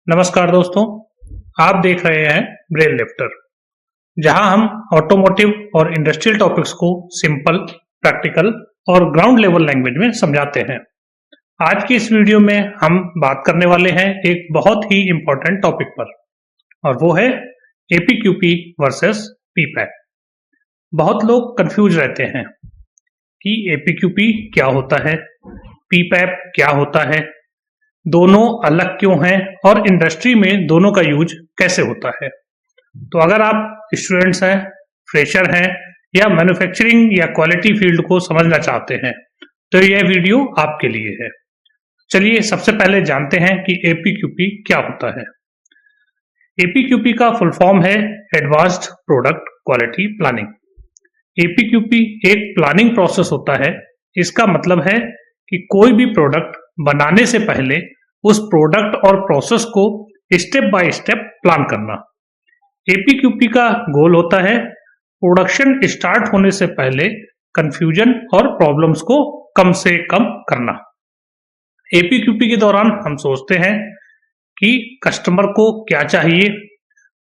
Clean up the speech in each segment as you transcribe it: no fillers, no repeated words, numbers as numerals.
नमस्कार दोस्तों, आप देख रहे हैं ब्रेन लिफ्टर, जहां हम ऑटोमोटिव और इंडस्ट्रियल टॉपिक्स को सिंपल, प्रैक्टिकल और ग्राउंड लेवल लैंग्वेज में समझाते हैं। आज की इस वीडियो में हम बात करने वाले हैं एक बहुत ही इम्पोर्टेंट टॉपिक पर, और वो है एपीक्यूपी वर्सेस पीपैप। बहुत लोग कंफ्यूज रहते हैं कि एपीक्यूपी क्या होता है, पीपैप क्या होता है, दोनों अलग क्यों हैं और इंडस्ट्री में दोनों का यूज कैसे होता है। तो अगर आप स्टूडेंट्स हैं, फ्रेशर हैं या मैन्युफैक्चरिंग या क्वालिटी फील्ड को समझना चाहते हैं तो यह वीडियो आपके लिए है। चलिए सबसे पहले जानते हैं कि एपीक्यूपी क्या होता है। एपीक्यूपी का फुल फॉर्म है एडवांस्ड प्रोडक्ट क्वालिटी प्लानिंग। एपीक्यूपी एक प्लानिंग प्रोसेस होता है। इसका मतलब है कि कोई भी प्रोडक्ट बनाने से पहले उस प्रोडक्ट और प्रोसेस को स्टेप बाय स्टेप प्लान करना। एपीक्यूपी का गोल होता है प्रोडक्शन स्टार्ट होने से पहले कंफ्यूजन और प्रॉब्लम्स को कम से कम करना। एपीक्यूपी के दौरान हम सोचते हैं कि कस्टमर को क्या चाहिए,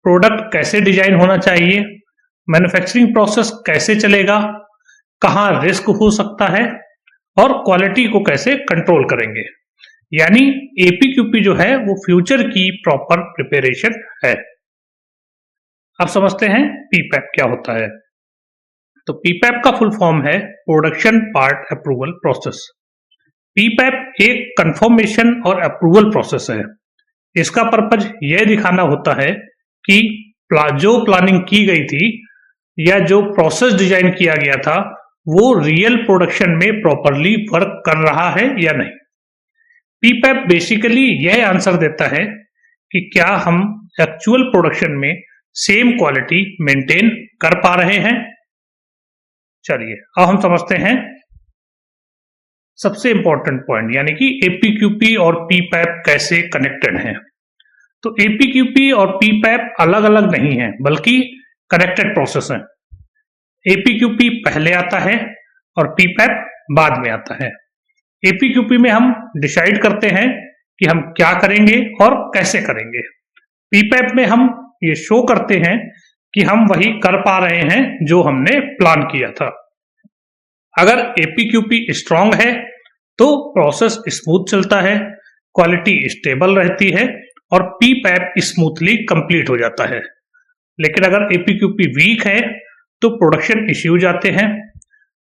प्रोडक्ट कैसे डिजाइन होना चाहिए, मैन्युफैक्चरिंग प्रोसेस कैसे चलेगा, कहाँ रिस्क हो सकता है और क्वालिटी को कैसे कंट्रोल करेंगे। यानी एपीक्यूपी जो है वो फ्यूचर की प्रॉपर प्रिपरेशन है। अब समझते हैं पीपैप क्या होता है। तो पीपैप का फुल फॉर्म है प्रोडक्शन पार्ट अप्रूवल प्रोसेस। पीपैप एक कंफर्मेशन और अप्रूवल प्रोसेस है। इसका पर्पज यह दिखाना होता है कि जो प्लानिंग की गई थी या जो प्रोसेस डिजाइन किया गया था वो रियल प्रोडक्शन में प्रॉपरली वर्क कर रहा है या नहीं। पीपैप बेसिकली यह आंसर देता है कि क्या हम एक्चुअल प्रोडक्शन में सेम क्वालिटी मेंटेन कर पा रहे हैं। चलिए अब हम समझते हैं सबसे इंपॉर्टेंट पॉइंट, यानी कि एपीक्यूपी और पीपैप कैसे कनेक्टेड हैं। तो एपीक्यूपी और पीपैप अलग अलग नहीं है बल्कि कनेक्टेड प्रोसेस है। एपीक्यूपी पहले आता है और पीपैप बाद में आता है। एपीक्यूपी में हम डिसाइड करते हैं कि हम क्या करेंगे और कैसे करेंगे। पीपैप में हम ये शो करते हैं कि हम वही कर पा रहे हैं जो हमने प्लान किया था। अगर एपीक्यूपी स्ट्रांग है तो प्रोसेस स्मूथ चलता है, क्वालिटी स्टेबल रहती है और पीपैप स्मूथली कंप्लीट हो जाता है। लेकिन अगर एपीक्यूपी वीक है तो प्रोडक्शन इश्यूज आते हैं,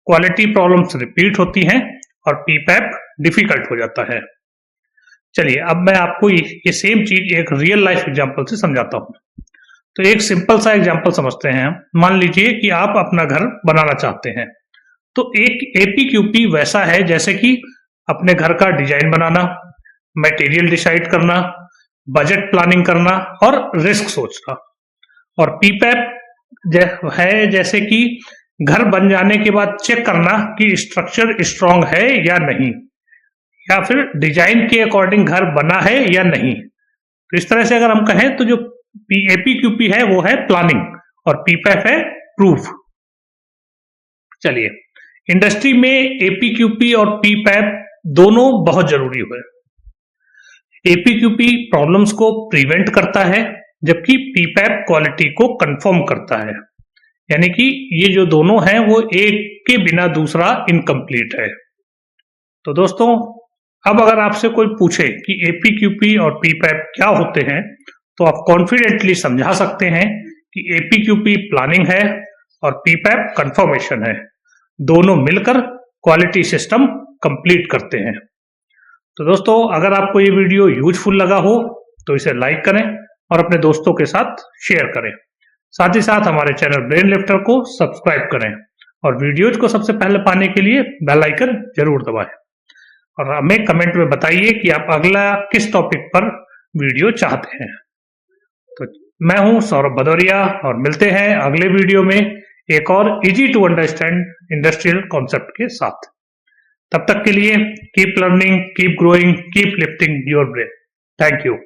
क्वालिटी प्रॉब्लम्स रिपीट होती हैं और पीपैप डिफिकल्ट हो जाता है। चलिए अब मैं आपको ये सेम चीज एक रियल लाइफ एग्जांपल से समझाता हूँ। तो एक सिंपल सा एग्जांपल समझते हैं। मान लीजिए कि आप अपना घर बनाना चाहते हैं। तो एक एपीक्यूपी वैसा है जैसे कि अपने घर का डिजाइन बनाना, मटेरियल डिसाइड करना, बजट प्लानिंग करना और रिस्क सोचना। और पीपैप है जैसे कि घर बन जाने के बाद चेक करना कि स्ट्रक्चर स्ट्रांग है या नहीं, या फिर डिजाइन के अकॉर्डिंग घर बना है या नहीं। तो इस तरह से अगर हम कहें तो जो एपीक्यूपी है वो है प्लानिंग और पीपैप है प्रूफ। चलिए इंडस्ट्री में एपीक्यूपी और पीपैप दोनों बहुत जरूरी है। एपीक्यूपी प्रॉब्लम्स को प्रिवेंट करता है जबकि पीपैप क्वालिटी को कंफर्म करता है। यानी कि ये जो दोनों हैं वो एक के बिना दूसरा इनकम्प्लीट है। तो दोस्तों अब अगर आपसे कोई पूछे कि एपीक्यूपी और पीपैप क्या होते हैं तो आप कॉन्फिडेंटली समझा सकते हैं कि एपीक्यूपी प्लानिंग है और पीपैप कंफर्मेशन है। दोनों मिलकर क्वालिटी सिस्टम कंप्लीट करते हैं। तो दोस्तों अगर आपको ये वीडियो यूजफुल लगा हो तो इसे लाइक करें और अपने दोस्तों के साथ शेयर करें। साथ ही साथ हमारे चैनल ब्रेन लिफ्टर को सब्सक्राइब करें और वीडियोज को सबसे पहले पाने के लिए बेल आइकन जरूर दबाएं। और हमें कमेंट में बताइए कि आप अगला किस टॉपिक पर वीडियो चाहते हैं। तो मैं हूं सौरभ भदौरिया और मिलते हैं अगले वीडियो में एक और easy to understand industrial concept के साथ। तब तक के लिए keep learning, keep growing, keep lifting your brain. Thank you.